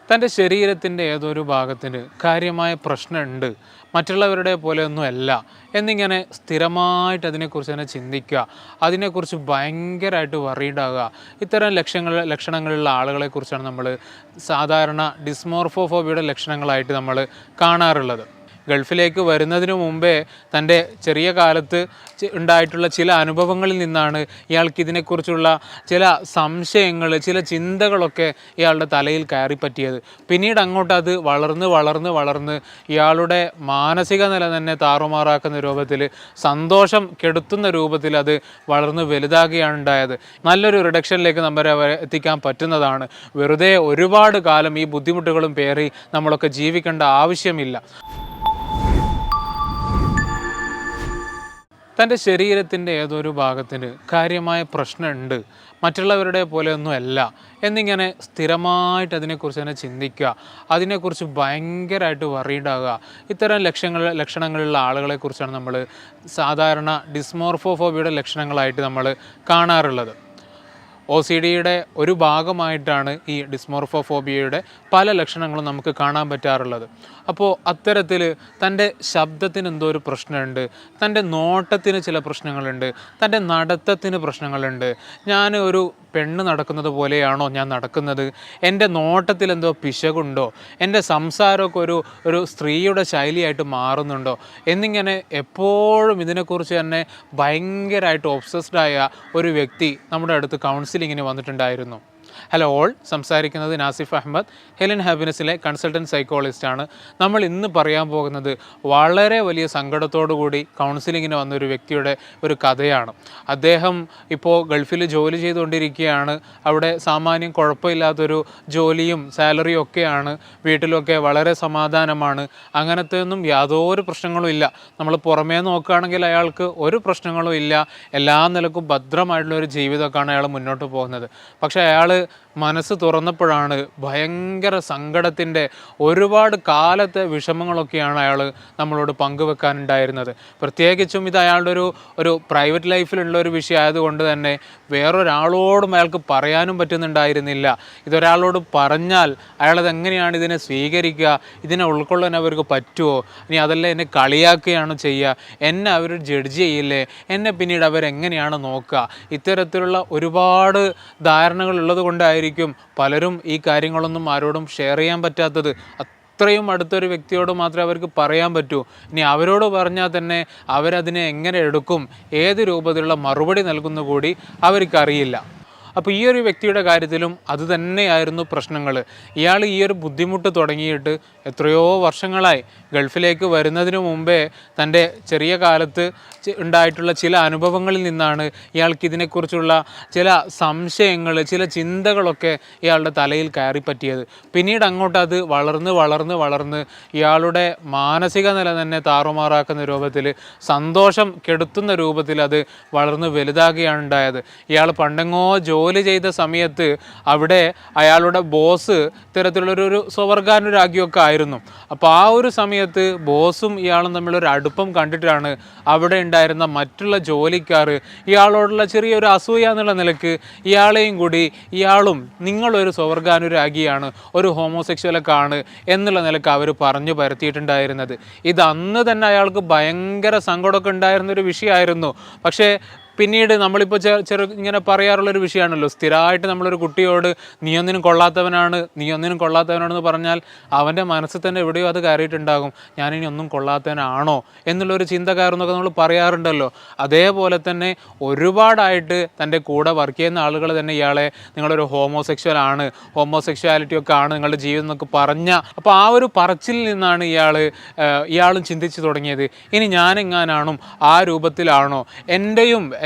തൻ്റെ ശരീരത്തിൻ്റെ ഏതൊരു ഭാഗത്തിന് കാര്യമായ പ്രശ്നമുണ്ട്, മറ്റുള്ളവരുടെ പോലെയൊന്നുമല്ല എന്നിങ്ങനെ സ്ഥിരമായിട്ട് അതിനെക്കുറിച്ച് തന്നെ ചിന്തിക്കുക, അതിനെക്കുറിച്ച് ഭയങ്കരമായിട്ട് വറീഡാകുക, ഇത്തരം ലക്ഷണങ്ങളുള്ള ആളുകളെക്കുറിച്ചാണ് നമ്മൾ സാധാരണ ഡിസ്മോർഫോഫോബിയയുടെ ലക്ഷണങ്ങളായിട്ട് നമ്മൾ കാണാറുള്ളത്. ഗൾഫിലേക്ക് വരുന്നതിന് മുമ്പേ തൻ്റെ ചെറിയ കാലത്ത് ഉണ്ടായിട്ടുള്ള ചില അനുഭവങ്ങളിൽ നിന്നാണ് ഇയാൾക്ക് ഇതിനെക്കുറിച്ചുള്ള ചില സംശയങ്ങൾ, ചില ചിന്തകളൊക്കെ ഇയാളുടെ തലയിൽ കയറിപ്പറ്റിയത്. പിന്നീട് അങ്ങോട്ട് അത് വളർന്ന് ഇയാളുടെ മാനസിക നില തന്നെ താറുമാറാക്കുന്ന രൂപത്തിൽ, സന്തോഷം കെടുത്തുന്ന രൂപത്തിൽ അത് വളർന്ന് വലുതാകുകയാണ് ഉണ്ടായത്. നല്ലൊരു റിഡക്ഷനിലേക്ക് നമ്മളെ എത്തിക്കാൻ പറ്റുന്നതാണ്. വെറുതെ ഒരുപാട് കാലം ഈ ബുദ്ധിമുട്ടുകളും പേറി നമ്മളൊക്കെ ജീവിക്കേണ്ട ആവശ്യമില്ല. തൻ്റെ ശരീരത്തിൻ്റെ ഏതൊരു ഭാഗത്തിന് കാര്യമായ പ്രശ്നമുണ്ട്, മറ്റുള്ളവരുടെ പോലെയൊന്നുമല്ല എന്നിങ്ങനെ സ്ഥിരമായിട്ട് അതിനെക്കുറിച്ച് തന്നെ ചിന്തിക്കുക, അതിനെക്കുറിച്ച് ഭയങ്കരമായിട്ട് വറീഡാകുക, ഇത്തരം ലക്ഷണങ്ങളുള്ള ആളുകളെക്കുറിച്ചാണ് നമ്മൾ സാധാരണ ഡിസ്മോർഫോഫോബിയയുടെ ലക്ഷണങ്ങളായിട്ട് നമ്മൾ കാണാറുള്ളത്. OCDയുടെ ഒരു ഭാഗമായിട്ടാണ് ഈ ഡിസ്മോർഫോഫോബിയയുടെ പല ലക്ഷണങ്ങളും നമുക്ക് കാണാൻ പറ്റാറുള്ളത്. അപ്പോൾ അത്തരത്തിൽ തൻ്റെ ശബ്ദത്തിന് എന്തോ ഒരു പ്രശ്നമുണ്ട്, തൻ്റെ നോട്ടത്തിന് ചില പ്രശ്നങ്ങളുണ്ട്, തൻ്റെ നടത്തത്തിന് പ്രശ്നങ്ങളുണ്ട്, ഞാൻ ഒരു പെണ്ണ് നടക്കുന്നത് പോലെയാണോ ഞാൻ നടക്കുന്നത്, എൻ്റെ നോട്ടത്തിൽ എന്തോ പിശകുണ്ടോ, എൻ്റെ സംസാരമൊക്കെ ഒരു സ്ത്രീയുടെ ശൈലിയായിട്ട് മാറുന്നുണ്ടോ എന്നിങ്ങനെ എപ്പോഴും ഇതിനെക്കുറിച്ച് തന്നെ ഭയങ്കരമായിട്ട് ഒബ്സസ്ഡായ ഒരു വ്യക്തി നമ്മുടെ അടുത്ത് കൗൺസിലിങ്ങിന് വന്നിട്ടുണ്ടായിരുന്നു. ഹലോ ഓൾ, സംസാരിക്കുന്നത് നാസിഫ് അഹമ്മദ്, ഹെലൻ ഹാപ്പിനെസ്സിലെ കൺസൾട്ടൻറ്റ് സൈക്കോളജിസ്റ്റാണ്. നമ്മൾ ഇന്ന് പറയാൻ പോകുന്നത് വളരെ വലിയ സങ്കടത്തോടുകൂടി കൗൺസിലിങ്ങിന് വന്നൊരു വ്യക്തിയുടെ ഒരു കഥയാണ്. അദ്ദേഹം ഇപ്പോൾ ഗൾഫിൽ ജോലി ചെയ്തുകൊണ്ടിരിക്കുകയാണ്. അവിടെ സാമാന്യം കുഴപ്പമില്ലാത്തൊരു ജോലിയും സാലറിയും ഒക്കെയാണ്. വീട്ടിലൊക്കെ വളരെ സമാധാനമാണ്. അങ്ങനത്തെ ഒന്നും യാതൊരു പ്രശ്നങ്ങളും ഇല്ല. നമ്മൾ പുറമേ നോക്കുകയാണെങ്കിൽ അയാൾക്ക് ഒരു പ്രശ്നങ്ങളും ഇല്ല. എല്ലാ നിലക്കും ഭദ്രമായിട്ടുള്ളൊരു ജീവിതമൊക്കെയാണ് അയാൾ മുന്നോട്ട് പോകുന്നത്. പക്ഷേ അയാൾ മനസ്സ് തുറന്നപ്പോഴാണ് ഭയങ്കര സങ്കടത്തിൻ്റെ ഒരുപാട് കാലത്തെ വിഷമങ്ങളൊക്കെയാണ് അയാൾ നമ്മളോട് പങ്കുവെക്കാനുണ്ടായിരുന്നത്. പ്രത്യേകിച്ചും ഇത് അയാളുടെ ഒരു പ്രൈവറ്റ് ലൈഫിലുള്ള ഒരു വിഷയം ആയതുകൊണ്ട് തന്നെ വേറൊരാളോടും അയാൾക്ക് പറയാനും പറ്റുന്നുണ്ടായിരുന്നില്ല. ഇതൊരാളോട് പറഞ്ഞാൽ അയാളതെങ്ങനെയാണ് ഇതിനെ സ്വീകരിക്കുക, ഇതിനെ ഉൾക്കൊള്ളാൻ അവർക്ക് പറ്റുമോ, ഇനി അതല്ല എന്നെ കളിയാക്കുകയാണ് ചെയ്യുക, എന്നെ അവർ ജഡ്ജ് ചെയ്യില്ലേ, എന്നെ പിന്നീട് അവരെങ്ങനെയാണ് നോക്കുക, ഇത്തരത്തിലുള്ള ഒരുപാട് ധാരണകൾ ഉള്ളത് കൊണ്ടായിരിക്കും പലരും ഈ കാര്യങ്ങളൊന്നും ആരോടും ഷെയർ ചെയ്യാൻ പറ്റാത്തത്. അത്രയും അടുത്തൊരു വ്യക്തിയോട് മാത്രമേ അവർക്ക് പറയാൻ പറ്റൂ. ഇനി അവരോട് പറഞ്ഞാൽ തന്നെ അവരതിനെ എങ്ങനെ എടുക്കും, ഏത് രൂപത്തിലുള്ള മറുപടി നൽകുന്നു കൂടി അവർക്കറിയില്ല. അപ്പോൾ ഈ ഒരു വ്യക്തിയുടെ കാര്യത്തിലും അത് തന്നെയായിരുന്നു പ്രശ്നങ്ങൾ. ഇയാൾ ഈ ഒരു ബുദ്ധിമുട്ട് തുടങ്ങിയിട്ട് എത്രയോ വർഷങ്ങളായി. ഗൾഫിലേക്ക് വരുന്നതിന് മുമ്പേ തൻ്റെ ചെറിയ കാലത്ത് ഉണ്ടായിട്ടുള്ള ചില അനുഭവങ്ങളിൽ നിന്നാണ് ഇയാൾക്ക് ഇതിനെക്കുറിച്ചുള്ള ചില സംശയങ്ങൾ, ചില ചിന്തകളൊക്കെ ഇയാളുടെ തലയിൽ കയറിപ്പറ്റിയത്. പിന്നീട് അങ്ങോട്ട് അത് വളർന്ന് ഇയാളുടെ മാനസിക നില തന്നെ താറുമാറാക്കുന്ന രൂപത്തിൽ, സന്തോഷം കെടുത്തുന്ന രൂപത്തിൽ അത് വളർന്ന് വലുതാകുകയാണ് ഉണ്ടായത്. ഇയാൾ പണ്ടെങ്ങോ ജോലി ചെയ്ത സമയത്ത് അവിടെ അയാളുടെ ബോസ് ഇത്തരത്തിലുള്ളൊരു സ്വവർഗാനുരാഗിയൊക്കെ ആയിരുന്നു. അപ്പോൾ ആ ഒരു സമയത്ത് ബോസും ഇയാളും തമ്മിലൊരു അടുപ്പം കണ്ടിട്ടാണ് അവിടെ ഉണ്ടായിരുന്ന മറ്റുള്ള ജോലിക്കാർ ഇയാളോടുള്ള ചെറിയൊരു അസൂയ എന്നുള്ള നിലക്ക് ഇയാളും നിങ്ങളൊരു സ്വവർഗാനുരാഗിയാണ്, ഒരു ഹോമോസെക്ഷലൊക്കെ ആണ് എന്നുള്ള നിലക്ക് അവർ പറഞ്ഞു പരത്തിയിട്ടുണ്ടായിരുന്നത്. ഇത് അന്ന് തന്നെ അയാൾക്ക് ഭയങ്കര സങ്കടമൊക്കെ ഉണ്ടായിരുന്നൊരു വിഷയമായിരുന്നു. പക്ഷേ പിന്നീട് നമ്മളിപ്പോൾ ഇങ്ങനെ പറയാറുള്ളൊരു വിഷയമാണല്ലോ, സ്ഥിരമായിട്ട് നമ്മളൊരു കുട്ടിയോട് നീ ഒന്നിനും കൊള്ളാത്തവനാണെന്ന് പറഞ്ഞാൽ അവൻ്റെ മനസ്സിൽ തന്നെ എവിടെയോ അത് കയറിയിട്ടുണ്ടാകും, ഞാനിനി ഒന്നും കൊള്ളാത്തവനാണോ എന്നുള്ളൊരു ചിന്ത കയറുന്നൊക്കെ നമ്മൾ പറയാറുണ്ടല്ലോ. അതേപോലെ തന്നെ ഒരുപാടായിട്ട് തൻ്റെ കൂടെ വർക്ക് ചെയ്യുന്ന ആളുകൾ തന്നെ ഇയാളെ നിങ്ങളൊരു ഹോമോസെക്ഷൽ ആണ്, ഹോമോസെക്ഷാലിറ്റി ഒക്കെ ആണ് നിങ്ങളുടെ ജീവിതം എന്നൊക്കെ അപ്പോൾ ആ ഒരു പറച്ചിൽ നിന്നാണ് ഇയാളും ചിന്തിച്ച് തുടങ്ങിയത്, ഇനി ഞാനെങ്ങാനാണോ ആ രൂപത്തിലാണോ,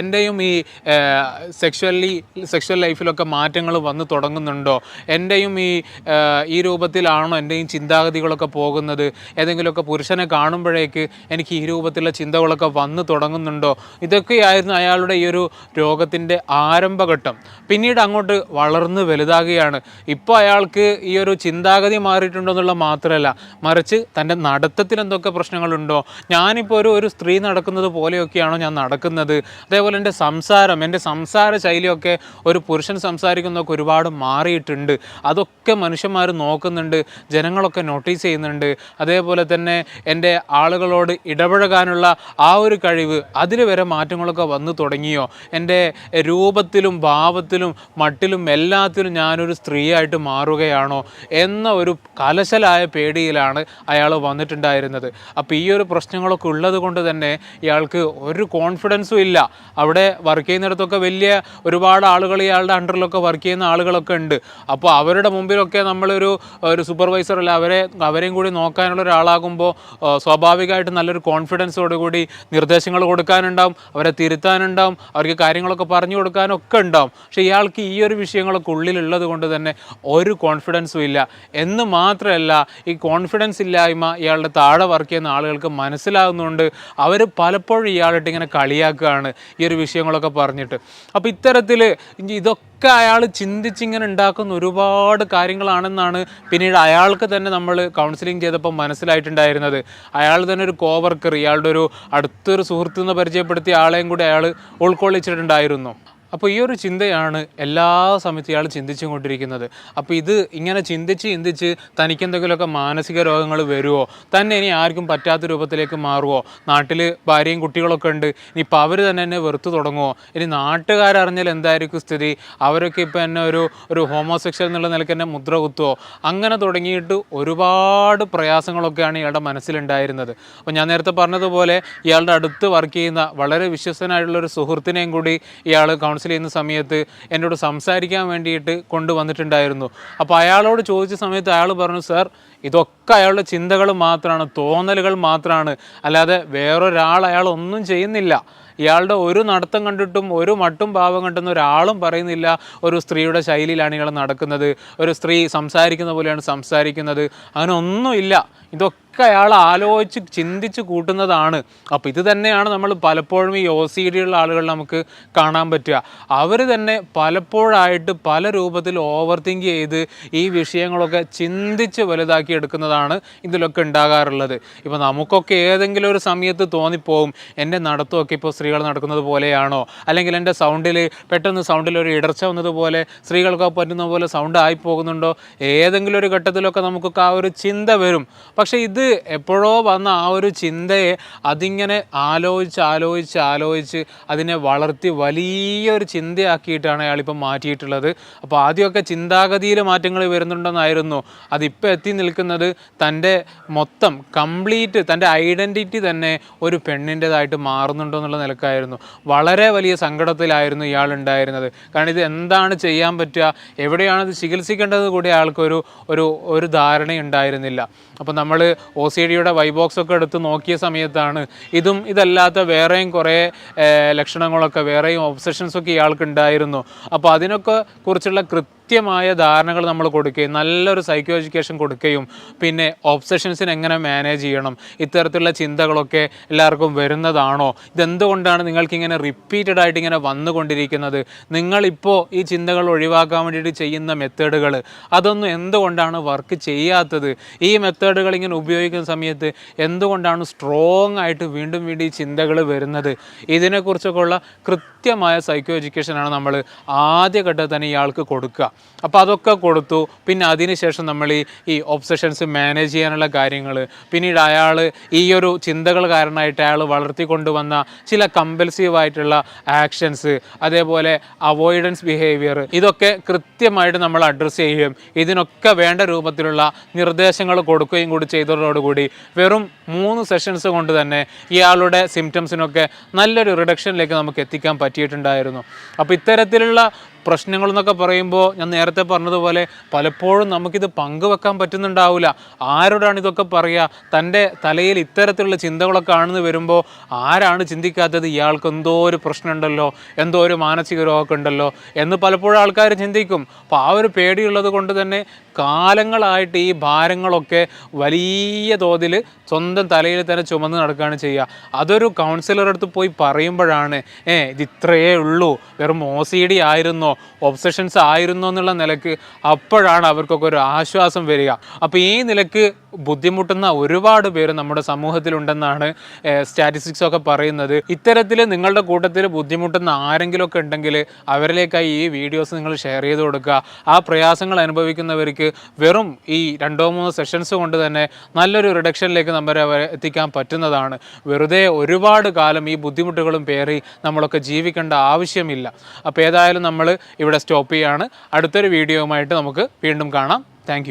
എൻ്റെയും ഈ സെക്ഷൽ ലൈഫിലൊക്കെ മാറ്റങ്ങൾ വന്നു തുടങ്ങുന്നുണ്ടോ, എൻ്റെയും ഈ രൂപത്തിലാണോ എൻ്റെയും ചിന്താഗതികളൊക്കെ പോകുന്നത്, ഏതെങ്കിലുമൊക്കെ പുരുഷനെ കാണുമ്പോഴേക്ക് എനിക്ക് ഈ രൂപത്തിലുള്ള ചിന്തകളൊക്കെ വന്നു തുടങ്ങുന്നുണ്ടോ, ഇതൊക്കെയായിരുന്നു അയാളുടെ ഈ ഒരു രോഗത്തിൻ്റെ ആരംഭഘട്ടം. പിന്നീട് അങ്ങോട്ട് വളർന്ന് വലുതാകുകയാണ്. ഇപ്പോൾ അയാൾക്ക് ഈ ഒരു ചിന്താഗതി മാറിയിട്ടുണ്ടോ എന്നുള്ള മാത്രമല്ല, മറിച്ച് തൻ്റെ നടത്തത്തിൽ എന്തൊക്കെ പ്രശ്നങ്ങളുണ്ടോ, ഞാനിപ്പോൾ ഒരു സ്ത്രീ നടക്കുന്നത് പോലെയൊക്കെയാണോ ഞാൻ നടക്കുന്നത്, അതേപോലെ അതേപോലെ എൻ്റെ സംസാര ശൈലിയൊക്കെ ഒരു പുരുഷൻ സംസാരിക്കുന്നതൊക്കെ ഒരുപാട് മാറിയിട്ടുണ്ട്. അതൊക്കെ മനുഷ്യന്മാർ നോക്കുന്നുണ്ട്, ജനങ്ങളൊക്കെ നോട്ടീസ് ചെയ്യുന്നുണ്ട്. അതേപോലെ തന്നെ എൻ്റെ ആളുകളോട് ഇടപഴകാനുള്ള ആ ഒരു കഴിവ്, അതിൽ വരെ മാറ്റങ്ങളൊക്കെ വന്നു തുടങ്ങിയോ? എൻ്റെ രൂപത്തിലും ഭാവത്തിലും മട്ടിലും എല്ലാത്തിലും ഞാനൊരു സ്ത്രീയായിട്ട് മാറുകയാണോ എന്ന ഒരു കലശലായ പേടിയിലാണ് അയാൾ വന്നിട്ടുണ്ടായിരുന്നത്. അപ്പോൾ ഈ ഒരു പ്രശ്നങ്ങളൊക്കെ ഉള്ളത് കൊണ്ട് തന്നെ ഇയാൾക്ക് ഒരു കോൺഫിഡൻസും ഇല്ല. അവിടെ വർക്ക് ചെയ്യുന്നിടത്തൊക്കെ വലിയ ഒരുപാട് ആളുകൾ ഇയാളുടെ അണ്ടറിലൊക്കെ വർക്ക് ചെയ്യുന്ന ആളുകളൊക്കെ ഉണ്ട്. അപ്പോൾ അവരുടെ മുമ്പിലൊക്കെ നമ്മളൊരു സൂപ്പർവൈസർ അല്ല അവരെയും കൂടി നോക്കാനുള്ള ഒരാളാകുമ്പോൾ സ്വാഭാവികമായിട്ട് നല്ലൊരു കോൺഫിഡൻസോടുകൂടി നിർദ്ദേശങ്ങൾ കൊടുക്കാനുണ്ടാവും, അവരെ തിരുത്താനുണ്ടാവും, അവർക്ക് കാര്യങ്ങളൊക്കെ പറഞ്ഞു കൊടുക്കാനൊക്കെ ഉണ്ടാവും. പക്ഷേ ഇയാൾക്ക് ഈ ഒരു വിഷയങ്ങളൊക്കെ ഉള്ളിലുള്ളത് കൊണ്ട് തന്നെ ഒരു കോൺഫിഡൻസും ഇല്ല. എന്ന് മാത്രമല്ല, ഈ കോൺഫിഡൻസ് ഇല്ലായ്മ ഇയാളുടെ താഴെ വർക്ക് ചെയ്യുന്ന ആളുകൾക്ക് മനസ്സിലാകുന്നുണ്ട്. അവർ പലപ്പോഴും ഇയാളിട്ട് ഇങ്ങനെ കളിയാക്കുകയാണ് ഈ ഒരു വിഷയങ്ങളൊക്കെ പറഞ്ഞിട്ട്. അപ്പോൾ ഇത്തരത്തിൽ ഇതൊക്കെ അയാൾ ചിന്തിച്ചിങ്ങനെ ഉണ്ടാക്കുന്ന ഒരുപാട് കാര്യങ്ങളാണെന്നാണ് പിന്നീട് അയാൾക്ക് തന്നെ നമ്മൾ കൗൺസിലിംഗ് ചെയ്തപ്പോൾ മനസ്സിലായിട്ടുണ്ടായിരുന്നത്. അയാൾ തന്നെ ഒരു കോവർക്കർ, ഇയാളുടെ ഒരു അടുത്തൊരു സുഹൃത്ത് എന്ന് പരിചയപ്പെടുത്തിയ ആളെയും കൂടി അയാൾ ഉൾക്കൊള്ളിച്ചിട്ടുണ്ടായിരുന്നു. അപ്പോൾ ഈ ഒരു ചിന്തയാണ് എല്ലാ സമയത്തും ഇയാൾ ചിന്തിച്ചു കൊണ്ടിരിക്കുന്നത്. അപ്പോൾ ഇത് ഇങ്ങനെ ചിന്തിച്ച് തനിക്കെന്തെങ്കിലുമൊക്കെ മാനസിക രോഗങ്ങൾ വരുമോ, തന്നെ ഇനി ആർക്കും പറ്റാത്ത രൂപത്തിലേക്ക് മാറുമോ, നാട്ടിൽ ഭാര്യയും കുട്ടികളൊക്കെ ഉണ്ട്, ഇനിയിപ്പോൾ അവർ തന്നെ എന്നെ വെറുത്ത് തുടങ്ങുമോ, ഇനി നാട്ടുകാരറിഞ്ഞാൽ എന്തായിരിക്കും സ്ഥിതി, അവരൊക്കെ ഇപ്പോൾ എന്നെ ഒരു ഹോമോസെക്ഷൽ എന്നുള്ള നിലയ്ക്ക് എന്നെ മുദ്ര കുത്തുമോ, അങ്ങനെ തുടങ്ങിയിട്ട് ഒരുപാട് പ്രയാസങ്ങളൊക്കെയാണ് ഇയാളുടെ മനസ്സിലുണ്ടായിരുന്നത്. അപ്പോൾ ഞാൻ നേരത്തെ പറഞ്ഞതുപോലെ ഇയാളുടെ അടുത്ത് വർക്ക് ചെയ്യുന്ന വളരെ വിശ്വസ്തനായിട്ടുള്ളൊരു സുഹൃത്തിനെയും കൂടി ഇയാൾ ചെയ്യുന്ന സമയത്ത് എന്നോട് സംസാരിക്കാൻ വേണ്ടിയിട്ട് കൊണ്ടുവന്നിട്ടുണ്ടായിരുന്നു. അപ്പോൾ അയാളോട് ചോദിച്ച സമയത്ത് അയാൾ പറഞ്ഞു, സാർ ഇതൊക്കെ അയാളുടെ ചിന്തകൾ മാത്രമാണ്, തോന്നലുകൾ മാത്രമാണ്, അല്ലാതെ വേറൊരാൾ അയാൾ ഒന്നും ചെയ്യുന്നില്ല. ഇയാളുടെ ഒരു നടത്തം കണ്ടിട്ടും ഒരു മട്ടും ഭാവം കണ്ടെന്ന് ഒരാളും പറയുന്നില്ല ഒരു സ്ത്രീയുടെ ശൈലിയിലാണ് ഇയാൾ നടക്കുന്നത്, ഒരു സ്ത്രീ സംസാരിക്കുന്ന പോലെയാണ് സംസാരിക്കുന്നത്, അങ്ങനെ ഒന്നുമില്ല. ഇതൊക്കെ അയാൾ ആലോചിച്ച് ചിന്തിച്ച് കൂട്ടുന്നതാണ്. അപ്പോൾ ഇത് തന്നെയാണ് നമ്മൾ പലപ്പോഴും ഈ OCD ഉള്ള ആളുകൾ നമുക്ക് കാണാൻ പറ്റുക. അവർ തന്നെ പലപ്പോഴായിട്ട് പല രൂപത്തിൽ ഓവർ തിങ്ക് ചെയ്ത് ഈ വിഷയങ്ങളൊക്കെ ചിന്തിച്ച് വലുതാക്കി എടുക്കുന്നതാണ് ഇതിലൊക്കെ ഉണ്ടാകാറുള്ളത്. ഇപ്പോൾ നമുക്കൊക്കെ ഏതെങ്കിലും ഒരു സമയത്ത് തോന്നിപ്പോവും, എൻ്റെ നടത്തമൊക്കെ ഇപ്പോൾ സ്ത്രീകൾ നടക്കുന്നത് പോലെയാണോ, അല്ലെങ്കിൽ എൻ്റെ പെട്ടെന്ന് സൗണ്ടിൽ ഒരു ഇടർച്ച വന്നതുപോലെ സ്ത്രീകൾക്ക് പറ്റുന്ന പോലെ സൗണ്ട് ആയി പോകുന്നുണ്ടോ, ഏതെങ്കിലും ഒരു ഘട്ടത്തിലൊക്കെ നമുക്കൊക്കെ ആ ഒരു ചിന്ത വരും. പക്ഷേ ഇത് എപ്പോഴോ വന്ന ആ ഒരു ചിന്തയെ അതിങ്ങനെ ആലോചിച്ച് അതിനെ വളർത്തി വലിയൊരു ചിന്തയാക്കിയിട്ടാണ് അയാളിപ്പം മാറ്റിയിട്ടുള്ളത്. അപ്പോൾ ആദ്യമൊക്കെ ചിന്താഗതിയിൽ മാറ്റങ്ങൾ വരുന്നുണ്ടെന്നായിരുന്നു, അതിപ്പോൾ എത്തി നിൽക്കുന്നത് തൻ്റെ മൊത്തം കംപ്ലീറ്റ് തൻ്റെ ഐഡൻറ്റിറ്റി തന്നെ ഒരു പെണ്ണിൻ്റെതായിട്ട് മാറുന്നുണ്ടോ എന്നുള്ള നിലക്കായിരുന്നു. വളരെ വലിയ സങ്കടത്തിലായിരുന്നു ഇയാൾ ഉണ്ടായിരുന്നത്. കാരണം ഇത് എന്താണ് ചെയ്യാൻ പറ്റുക, എവിടെയാണ് ഇത് ചികിത്സിക്കേണ്ടത് കൂടി അയാൾക്കൊരു ഒരു ധാരണയുണ്ടായിരുന്നില്ല. അപ്പോൾ നമ്മൾ OCDയുടെ വൈബോക്സൊക്കെ എടുത്ത് നോക്കിയ സമയത്താണ് ഇതല്ലാത്ത വേറെയും കുറേ ലക്ഷണങ്ങളൊക്കെ, വേറെയും ഒബ്സഷൻസൊക്കെ ഇയാൾക്ക് ഉണ്ടായിരുന്നു. അപ്പോൾ അതിനൊക്കെ കുറിച്ചുള്ള കൃത്യമായ ധാരണകൾ നമ്മൾ കൊടുക്കുകയും നല്ലൊരു സൈക്കോ എഡ്യൂക്കേഷൻ കൊടുക്കുകയും പിന്നെ ഒബ്സഷൻസിന് എങ്ങനെ മാനേജ് ചെയ്യണം, ഇത്തരത്തിലുള്ള ചിന്തകളൊക്കെ എല്ലാവർക്കും വരുന്നതാണോ, ഇതെന്തുകൊണ്ടാണ് നിങ്ങൾക്കിങ്ങനെ റിപ്പീറ്റഡ് ആയിട്ട് ഇങ്ങനെ വന്നുകൊണ്ടിരിക്കുന്നത്, നിങ്ങളിപ്പോൾ ഈ ചിന്തകൾ ഒഴിവാക്കാൻ വേണ്ടിയിട്ട് ചെയ്യുന്ന മെത്തേഡുകൾ അതൊന്നും എന്തുകൊണ്ടാണ് വർക്ക് ചെയ്യാത്തത്, ഈ മെത്തേഡുകൾ ഇങ്ങനെ ഉപയോഗിക്കുന്ന സമയത്ത് എന്തുകൊണ്ടാണ് സ്ട്രോങ് ആയിട്ട് വീണ്ടും ഈ ചിന്തകൾ വരുന്നത്, ഇതിനെക്കുറിച്ചൊക്കെ ഉള്ള കൃത്യമായ സൈക്കോ എഡ്യൂക്കേഷനാണ് നമ്മൾ ആദ്യഘട്ടത്തിൽ തന്നെ ഇയാൾക്ക് കൊടുക്കുക. അപ്പോൾ അതൊക്കെ കൊടുത്തു. പിന്നെ അതിനുശേഷം നമ്മൾ ഈ ഒബ്സഷൻസ് മാനേജ് ചെയ്യാനുള്ള കാര്യങ്ങൾ, പിന്നീട് അയാൾ ഈ ഒരു ചിന്തകൾ കാരണമായിട്ട് അയാൾ വളർത്തിക്കൊണ്ടുവന്ന ചില കമ്പൽസീവായിട്ടുള്ള ആക്ഷൻസ്, അതേപോലെ അവോയ്ഡൻസ് ബിഹേവിയർ, ഇതൊക്കെ കൃത്യമായിട്ട് നമ്മൾ അഡ്രസ്സ് ചെയ്യുകയും ഇതിനൊക്കെ വേണ്ട രൂപത്തിലുള്ള നിർദ്ദേശങ്ങൾ കൊടുക്കുകയും കൂടി ചെയ്തതോടുകൂടി വെറും 3 സെഷൻസ് കൊണ്ട് തന്നെ ഇയാളുടെ സിംറ്റംസിനൊക്കെ നല്ലൊരു റിഡക്ഷനിലേക്ക് നമുക്ക് എത്തിക്കാൻ പറ്റിയിട്ടുണ്ടായിരുന്നു. അപ്പോൾ ഇത്തരത്തിലുള്ള പ്രശ്നങ്ങളെന്നൊക്കെ പറയുമ്പോൾ ഞാൻ നേരത്തെ പറഞ്ഞതുപോലെ പലപ്പോഴും നമുക്കിത് പങ്കുവെക്കാൻ പറ്റുന്നുണ്ടാവില്ല. ആരോടാണ് ഇതൊക്കെ പറയുക? തൻ്റെ തലയിൽ ഇത്തരത്തിലുള്ള ചിന്തകളൊക്കെ ആണെന്ന് വരുമ്പോൾ ആരാണ് ചിന്തിക്കാത്തത്, ഇയാൾക്ക് എന്തോ ഒരു പ്രശ്നമുണ്ടല്ലോ, എന്തോ ഒരു മാനസിക രോഗമൊക്കെ ഉണ്ടല്ലോ എന്ന് പലപ്പോഴും ആൾക്കാർ ചിന്തിക്കും. അപ്പോൾ ആ ഒരു പേടിയുള്ളത് കൊണ്ട് തന്നെ കാലങ്ങളായിട്ട് ഈ ഭാരങ്ങളൊക്കെ വലിയ തോതിൽ സ്വന്തം തലയിൽ തന്നെ ചുമന്ന് നടക്കുകയാണ് ചെയ്യുക. അതൊരു കൗൺസിലറുടെ അടുത്ത് പോയി പറയുമ്പോഴാണ് ഇത് ഇത്രയേ ഉള്ളൂ, വെറും OCD ആയിരുന്നോ, ആയിരുന്നോ ഒബ്സഷൻസ് ആയിരുന്നോ എന്നുള്ള നിലക്ക് അപ്പോഴാണ് അവർക്കൊക്കെ ഒരു ആശ്വാസം വരിക. അപ്പോൾ ഈ നിലക്ക് ബുദ്ധിമുട്ടുന്ന ഒരുപാട് പേര് നമ്മുടെ സമൂഹത്തിലുണ്ടെന്നാണ് സ്റ്റാറ്റിസ്റ്റിക്സ് ഒക്കെ പറയുന്നത്. ഇത്തരത്തിൽ നിങ്ങളുടെ കൂട്ടത്തിൽ ബുദ്ധിമുട്ടുന്ന ആരെങ്കിലുമൊക്കെ ഉണ്ടെങ്കിൽ അവരിലേക്കായി ഈ വീഡിയോസ് നിങ്ങൾ ഷെയർ ചെയ്ത് കൊടുക്കുക. ആ പ്രയാസങ്ങൾ അനുഭവിക്കുന്നവർക്ക് വെറും ഈ 2-3 സെഷൻസ് കൊണ്ട് തന്നെ നല്ലൊരു റിഡക്ഷനിലേക്ക് നമ്മളെ എത്തിക്കാൻ പറ്റുന്നതാണ്. വെറുതെ ഒരുപാട് കാലം ഈ ബുദ്ധിമുട്ടുകളും പേറി നമ്മളൊക്കെ ജീവിക്കേണ്ട ആവശ്യമില്ല. അപ്പോൾ ഏതായാലും നമ്മൾ ഇവിടെ സ്റ്റോപ്പ് ചെയ്യുകയാണ്. അടുത്തൊരു വീഡിയോയുമായിട്ട് നമുക്ക് വീണ്ടും കാണാം. താങ്ക്